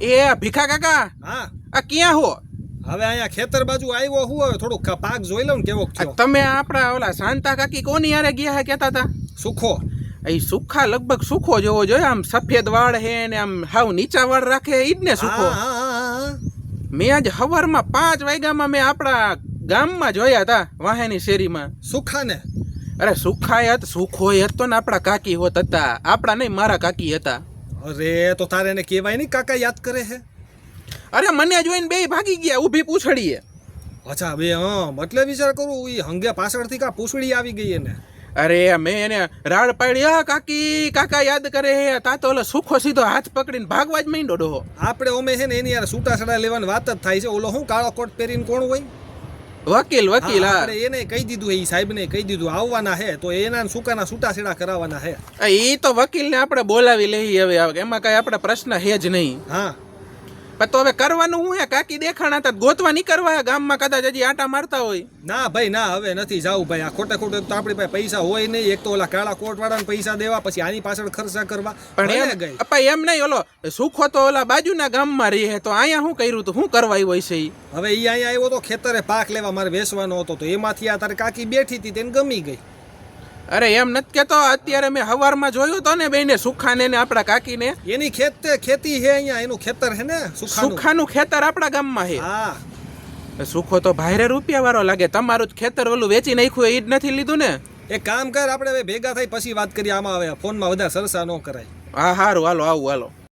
એ ભીખા કાકા, હા આ ક્યાં હો? હવે અહીંયા ખેતર બાજુ આવ્યો હું હવે થોડુંક પાક જોઈ લઉં ને કેવો થયો. તમે આપણા ઓલા શાંતા કાકી કોની યારે ગયા હે કહેતા હતા? સુખો એ સુખા લગભગ સુખો જેવો જોઈએ, આમ સફેદ વાળ હે ને આમ હાવ નીચા વાળ રાખે, ઈ જ ને સુખો. મેં આજ હવારમાં 5 વાગ્યામાં મેં આપણા ગામમાં જોયા હતા વાહેની શેરીમાં. સુખા ને? અરે સુખાય સુખો હતો ને આપણા કાકી હોત હતા, આપણા નહીં મારા કાકી હતા. અરે તો તારે એને કહેવાય નહીં કાકા યાદ કરે છે. અરે મને જોઈને બે ભાગી ગયા ઊભી પૂછડીએ. અચ્છા બે એટલે વિચાર કરું ઈ હંગે પાછળથી કા પૂછડી આવી ગઈ એને. અરે મેં એને રાડ પાડી, હા કાકી કાકા યાદ કરે હે. તા તો ઓલો સુખો સીધો હાથ પકડીને ભાગવા જ માંડ્યો ડોહો. આપણે ઓમે છે ને એની યાર છૂટાછડા લેવાની વાત જ થાય છે. ઓલો હું કાળો કોટ પહેરીને કોણ હોય? વકીલ વકીલ. હા આપણે એને કહી દીધું, એ સાહેબને કહી દીધું આવવાના હે તો એના સુકાના છૂટાછડા કરાવવાના હે. એ તો વકીલને આપણે બોલાવી લઈ હવે, એમાં કઈ આપણે પ્રશ્ન હે જ નહીં. હા પણ તો હવે કરવાનું હું હે? કાકી દેખાણા હતા ગોતવા નહીં કરવા ગામમાં, કદાચ હજી આટા મારતા હોય. ના ભાઈ ના, હવે નથી જાવું ભાઈ. આ ખોટે ખોટે તો આપણી પાસે પૈસા હોય નહીં. એક તો ઓલા કાળા કોટ વાળાને પૈસા દેવા, પછી આની પાછળ ખર્ચા કરવા. પણ એમ નહીં, ઓલો સુખો તો ઓલા બાજુના ગામમાં રહે, તો અહીંયા શું કર્યું તું, શું કરવા આવ્યો છે ઈ? હવે ઈ અહીંયા આવ્યો તો ખેતરે પાક લેવા, મારે વેચવાનો હતો તો એમાંથી આ તારે કાકી બેઠી હતી તેને ગમી ગઈ. અરે એમ નથી કેતો, અત્યારે મેં હવારમાં જોયું તો ને બેને સુખાને ને આપણા કાકીને. એની ખેતી હે અહીંયા, એનું ખેતર હે ને સુખાનું ખેતર આપણા ગામમાં હે. હા સુખો તો ભાઈરે રૂપિયા વાળો લાગે. તમારું જ ખેતર ઓલું વેચી નાખ્યું એ જ નથી લીધું ને? એક કામ કર, આપણે હવે ભેગા થઈ પછી વાત કરીએ આમાં. હવે ફોનમાં વધારે સરસા ન કરાય. હા હારું, હાલો આવું હાલો.